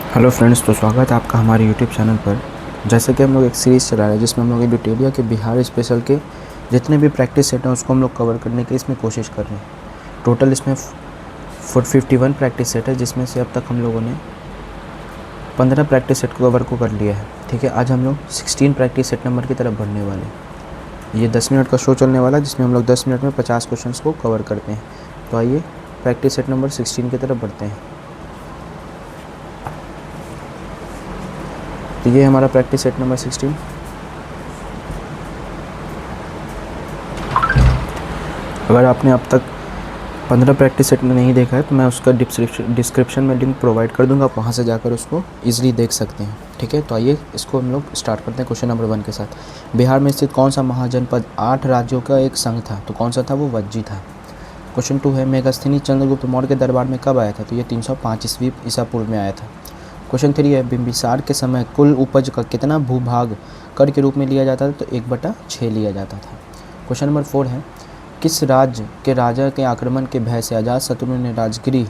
Hello friends, तो स्वागत है आपका हमारे यूट्यूब चैनल पर। जैसे कि हम लोग एक सीरीज़ चला रहे हैं जिसमें हम लोग एडिटोरिया के बिहार स्पेशल के जितने भी प्रैक्टिस सेट हैं उसको हम लोग कवर करने की इसमें कोशिश कर रहे हैं। टोटल इसमें 51 प्रैक्टिस सेट है, जिसमें से अब तक हम लोगों ने 15 प्रैक्टिस सेट को कवर कर लिया है। ठीक है, आज हम लोग 16 प्रैक्टिस सेट नंबर की तरफ बढ़ने वाले हैं। ये 10 मिनट का शो चलने वाला है, जिसमें हम लोग 10 मिनट में 50 क्वेश्चन को कवर करते हैं। तो आइए प्रैक्टिस सेट नंबर 16 की तरफ बढ़ते हैं। तो ये हमारा प्रैक्टिस सेट नंबर 16। अगर आपने अब तक 15 प्रैक्टिस सेट में नहीं देखा है तो मैं उसका डिस्क्रिप्शन में लिंक प्रोवाइड कर दूंगा, आप वहाँ से जाकर उसको इजीली देख सकते हैं। ठीक है, तो आइए इसको हम लोग स्टार्ट करते हैं क्वेश्चन नंबर 1 के साथ। बिहार में स्थित कौन सा महाजनपद 8 राज्यों का एक संघ था? तो कौन सा था? वो वज्जी था। क्वेश्चन 2 है, मेगास्थनीज चंद्रगुप्त मौर्य के दरबार में कब आया था? तो ये 305 ईस्वी ईसा पूर्व में आया था। क्वेश्चन 3 है, बिंबिसार के समय कुल उपज का कितना भूभाग कर के रूप में लिया जाता था? तो 1/6 लिया जाता था। क्वेश्चन नंबर 4 है, किस राज्य के राजा के आक्रमण के भय से अजातशत्रु ने राजगिरी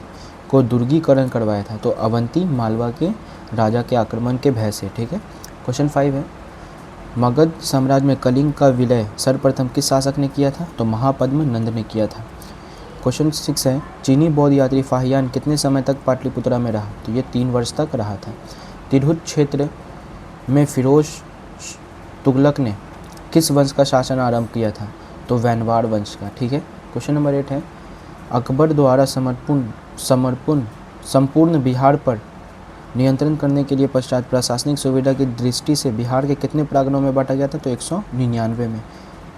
को दुर्गीकरण करवाया था? तो अवंती मालवा के राजा के आक्रमण के भय से। ठीक है। क्वेश्चन 5 है, मगध साम्राज्य में कलिंग का विलय सर्वप्रथम किस शासक ने किया था? तो महापद्म नंद ने किया था। क्वेश्चन 6 है, चीनी बौद्ध यात्री फाहियान कितने समय तक पाटलिपुत्रा में रहा? तो ये 3 वर्ष तक रहा था। तिरहुत क्षेत्र में फिरोज तुगलक ने किस वंश का शासन आरंभ किया था? तो वैनवाड़ वंश का। ठीक है। क्वेश्चन नंबर 8 है, अकबर द्वारा संपूर्ण बिहार पर नियंत्रण करने के लिए पश्चात प्रशासनिक सुविधा की दृष्टि से बिहार के कितने प्रांगणों में बांटा गया था? तो 199 में।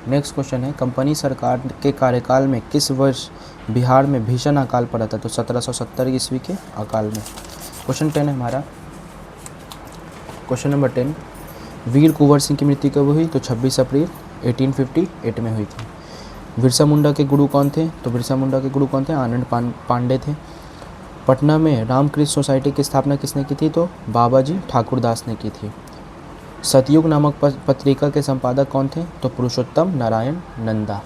नेक्स्ट क्वेश्चन है, कंपनी सरकार के कार्यकाल में किस वर्ष बिहार में भीषण अकाल पड़ा था? तो 1770 ईस्वी के अकाल में। क्वेश्चन 10 है हमारा। क्वेश्चन नंबर 10, वीर कुंवर सिंह की मृत्यु कब हुई? तो 26 अप्रैल 1858 में हुई थी। बिरसा मुंडा के गुरु कौन थे? तो बिरसा मुंडा के गुरु कौन थे? आनंद पांडे थे। पटना में रामकृष्ण सोसाइटी की स्थापना किसने की थी? तो बाबाजी ठाकुरदास ने की थी। सतयुग नामक पत्रिका के संपादक कौन थे? तो पुरुषोत्तम नारायण नंदा।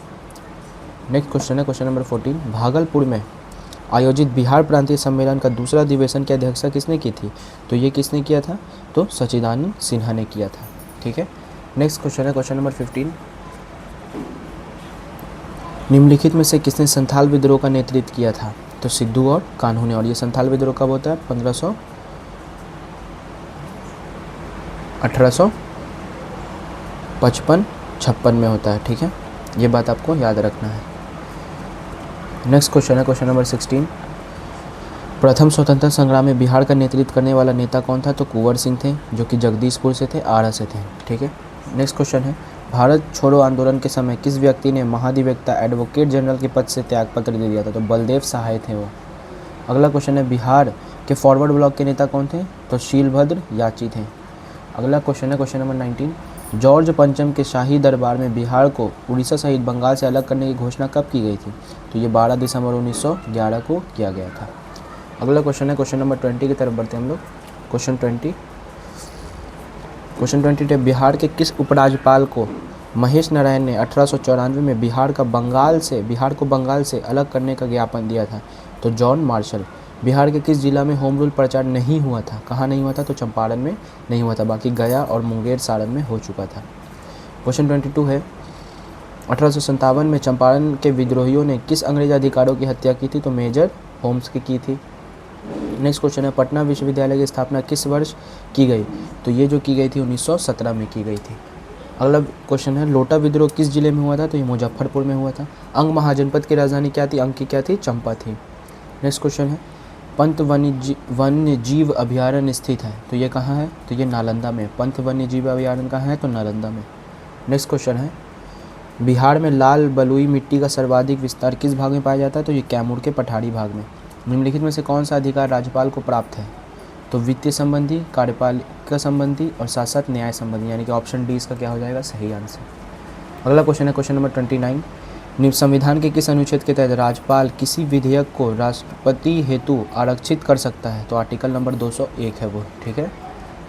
नेक्स्ट क्वेश्चन है क्वेश्चन नंबर 14, भागलपुर में आयोजित बिहार प्रांतीय सम्मेलन का दूसरा अधिवेशन की अध्यक्षता किसने की थी? तो ये किसने किया था? तो सच्चिदानंद सिन्हा ने किया था। ठीक है। नेक्स्ट क्वेश्चन है क्वेश्चन नंबर 15, निम्नलिखित में से किसने संथाल विद्रोह का नेतृत्व किया था? तो सिद्धू और कान्हू ने। और ये संथाल विद्रोह कब होता है? 1855-56 में होता है। ठीक है, ये बात आपको याद रखना है। नेक्स्ट क्वेश्चन है क्वेश्चन नंबर 16, प्रथम स्वतंत्रता संग्राम में बिहार का नेतृत्व करने वाला नेता कौन था? तो कुंवर सिंह थे, जो कि जगदीशपुर से थे, आरा से थे। ठीक है। नेक्स्ट क्वेश्चन है, भारत छोड़ो आंदोलन के समय किस व्यक्ति ने महाधिवक्ता एडवोकेट जनरल के पद से त्यागपत्र दे दिया था? तो बलदेव सहाय थे वो। अगला क्वेश्चन है, बिहार के फॉरवर्ड ब्लॉक के नेता कौन थे? तो शीलभद्र याची थे। अगला क्वेश्चन है क्वेश्चन नंबर 19, जॉर्ज पंचम के शाही दरबार में बिहार को उड़ीसा सहित बंगाल से अलग करने की घोषणा कब की गई थी? तो ये 12 दिसंबर 1911 को किया गया था। अगला क्वेश्चन है क्वेश्चन नंबर 20 की तरफ बढ़ते हैं हम लोग। क्वेश्चन 20 है, बिहार के किस उपराज्यपाल को महेश नारायण ने 1894 में बिहार को बंगाल से अलग करने का ज्ञापन दिया था? तो जॉन मार्शल। बिहार के किस जिला में होम रूल प्रचार नहीं हुआ था? कहाँ नहीं हुआ था? तो चंपारण में नहीं हुआ था, बाकी गया और मुंगेर सारण में हो चुका था। क्वेश्चन 22 है, 1857 में चंपारण के विद्रोहियों ने किस अंग्रेज अधिकारियों की हत्या की थी? तो मेजर होम्स की थी। नेक्स्ट क्वेश्चन है, पटना विश्वविद्यालय की स्थापना किस वर्ष की गई? तो ये जो की गई थी 1917 में की गई थी। अगला क्वेश्चन है, लोटा विद्रोह किस जिले में हुआ था? तो ये मुजफ्फरपुर में हुआ था। अंग महाजनपद की राजधानी क्या थी? अंग की क्या थी? चंपा थी। नेक्स्ट क्वेश्चन है, पंत वन्य जीव अभयारण्य स्थित है, तो ये कहाँ है? तो ये नालंदा में। पंत वन्य जीव अभयारण्य कहाँ है? तो नालंदा में। नेक्स्ट क्वेश्चन है, बिहार में लाल बलुई मिट्टी का सर्वाधिक विस्तार किस भाग में पाया जाता है? तो ये कैमूर के पठारी भाग में। निम्नलिखित में से कौन सा अधिकार राज्यपाल को प्राप्त है? तो वित्तीय संबंधी, कार्यपालिका संबंधी और साथ साथ न्याय संबंधी, यानी कि ऑप्शन डी इसका क्या हो जाएगा? सही आंसर। अगला क्वेश्चन है क्वेश्चन नंबर 29, संविधान के किस अनुच्छेद के तहत राज्यपाल किसी विधेयक को राष्ट्रपति हेतु आरक्षित कर सकता है? तो आर्टिकल नंबर 201 है वो। ठीक है।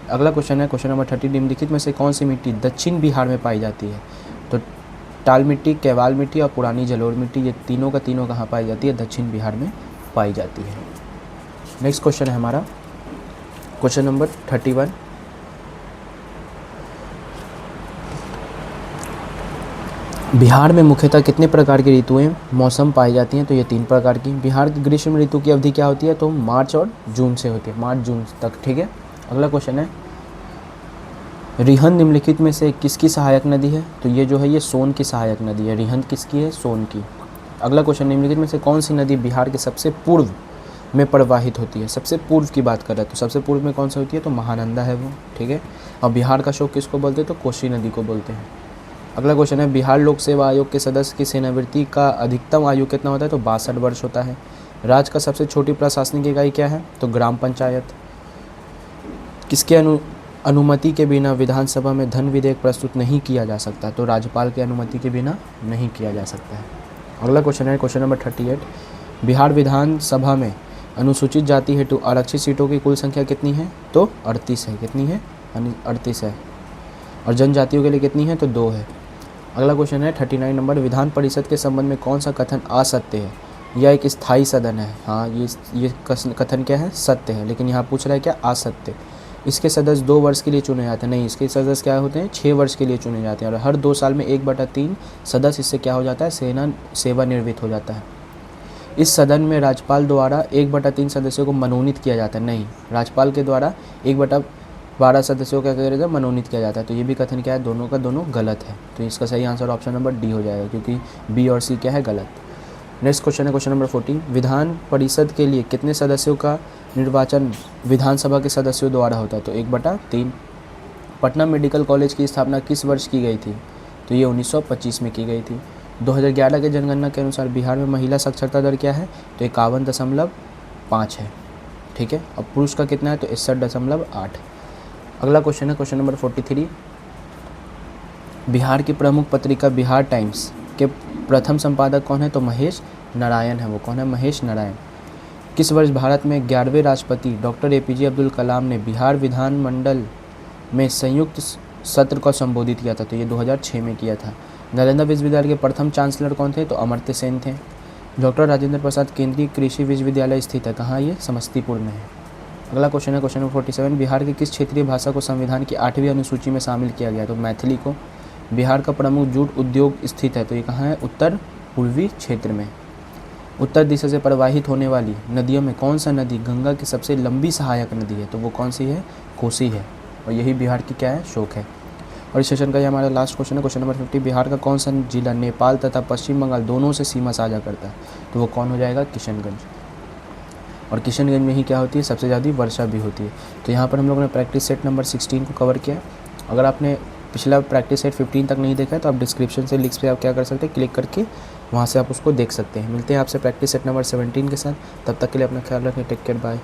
अगला क्वेश्चन है क्वेश्चन नंबर 30, निम्नलिखित में से कौन सी मिट्टी दक्षिण बिहार में पाई जाती है? तो टाल मिट्टी, केवाल मिट्टी और पुरानी जलोढ़ मिट्टी, ये तीनों का तीनों कहाँ पाई जाती है? दक्षिण बिहार में पाई जाती है। नेक्स्ट क्वेश्चन है हमारा क्वेश्चन नंबर 31, बिहार में मुख्यतः कितने प्रकार की ऋतुएं मौसम पाई जाती हैं? तो ये 3 प्रकार की। बिहार की ग्रीष्म ऋतु की अवधि क्या होती है? तो मार्च और जून से होती है, मार्च जून तक, ठीक है। अगला क्वेश्चन है, रिहंद निम्नलिखित में से किसकी सहायक नदी है? तो ये जो है ये सोन की सहायक नदी है। रिहंद किसकी है? सोन की। अगला क्वेश्चन, निम्नलिखित में से कौन सी नदी बिहार के सबसे पूर्व में प्रवाहित होती है? सबसे पूर्व की बात कर रहे हैं तो सबसे पूर्व में कौन सी होती है? तो महानंदा है वो, ठीक है। और बिहार का शोक किसको बोलते हैं? तो कोसी नदी को बोलते हैं। अगला क्वेश्चन है, बिहार लोक सेवा आयोग के सदस्य की सेवानिवृत्ति का अधिकतम आयु कितना होता है? तो 62 वर्ष होता है। राज्य का सबसे छोटी प्रशासनिक इकाई क्या है? तो ग्राम पंचायत। किसके अनुमति के बिना विधानसभा में धन विधेयक प्रस्तुत नहीं किया जा सकता? तो राज्यपाल की अनुमति के बिना नहीं किया जा सकता है। अगला क्वेश्चन है, क्वेश्चन नंबर 38, बिहार विधानसभा में अनुसूचित जाति हेतु आरक्षित सीटों की कुल संख्या कितनी है? तो 38 है। कितनी है? 38 है। और जनजातियों के लिए कितनी है? तो 2 है। अगला क्वेश्चन है 39 नंबर, विधान परिषद के संबंध में कौन सा कथन असत्य है? यह एक स्थायी सदन है। हाँ, ये कथन क्या है? सत्य है। लेकिन यहाँ पूछ रहा है क्या? असत्य। इसके सदस्य 2 वर्ष के लिए चुने जाते हैं। नहीं, इसके सदस्य क्या होते हैं? 6 वर्ष के लिए चुने जाते हैं। और हर 2 साल में 1/3 सदस्य इससे क्या हो जाता है? सेवानिवृत्त हो जाता है। इस सदन में राज्यपाल द्वारा 1/3 सदस्यों को मनोनीत किया जाता है। नहीं, राज्यपाल के द्वारा 1/12 सदस्यों का क्या रहता है? मनोनीत किया जाता है। तो ये भी कथन क्या है? दोनों का दोनों गलत है। तो इसका सही आंसर ऑप्शन नंबर डी हो जाएगा, क्योंकि बी और सी क्या है? गलत। नेक्स्ट क्वेश्चन है क्वेश्चन नंबर 40, विधान परिषद के लिए कितने सदस्यों का निर्वाचन विधानसभा के सदस्यों द्वारा होता है? तो 1/3। पटना मेडिकल कॉलेज की स्थापना किस वर्ष की गई थी? तो ये 1925 में की गई थी। 2011 के जनगणना के अनुसार बिहार में महिला साक्षरता दर क्या है? तो 51.5 है, ठीक है। और पुरुष का कितना है? तो 61.8। अगला क्वेश्चन है क्वेश्चन नंबर 43, बिहार की प्रमुख पत्रिका बिहार टाइम्स के प्रथम संपादक कौन है? तो महेश नारायण है। वो कौन है? महेश नारायण। किस वर्ष भारत में 11वें राष्ट्रपति डॉक्टर APJ अब्दुल कलाम ने बिहार विधानमंडल में संयुक्त सत्र को संबोधित किया था? तो ये 2006 में किया था। नालंदा विश्वविद्यालय के प्रथम चांसलर कौन थे? तो अमर्त्य सेन थे। डॉक्टर राजेंद्र प्रसाद केंद्रीय कृषि विश्वविद्यालय स्थित है कहाँ? ये समस्तीपुर में है। अगला क्वेश्चन है क्वेश्चन नंबर 47, बिहार की किस क्षेत्रीय भाषा को संविधान की 8वीं अनुसूची में शामिल किया गया? तो मैथिली को। बिहार का प्रमुख जूट उद्योग स्थित है, तो ये कहाँ है? उत्तर पूर्वी क्षेत्र में। उत्तर दिशा से प्रवाहित होने वाली नदियों में कौन सा नदी गंगा की सबसे लंबी सहायक नदी है? तो वो कौन सी है? कोसी है। और यही बिहार की क्या है? शोक है। और इस सेशन का ये हमारा लास्ट क्वेश्चन है क्वेश्चन नंबर 50, बिहार का कौन सा जिला नेपाल तथा पश्चिम बंगाल दोनों से सीमा साझा करता है? तो वो कौन हो जाएगा? किशनगंज। और किशनगंज में ही क्या होती है? सबसे ज़्यादा वर्षा भी होती है। तो यहाँ पर हम लोगों ने प्रैक्टिस सेट नंबर 16 को कवर किया। अगर आपने पिछला प्रैक्टिस सेट 15 तक नहीं देखा है तो आप डिस्क्रिप्शन से लिंक्स पे आप क्या कर सकते हैं? क्लिक करके वहाँ से आप उसको देख सकते हैं। मिलते हैं आपसे प्रैक्टिस सेट नंबर 17 के साथ। तब तक के लिए अपना ख्याल रखें। Take care, bye.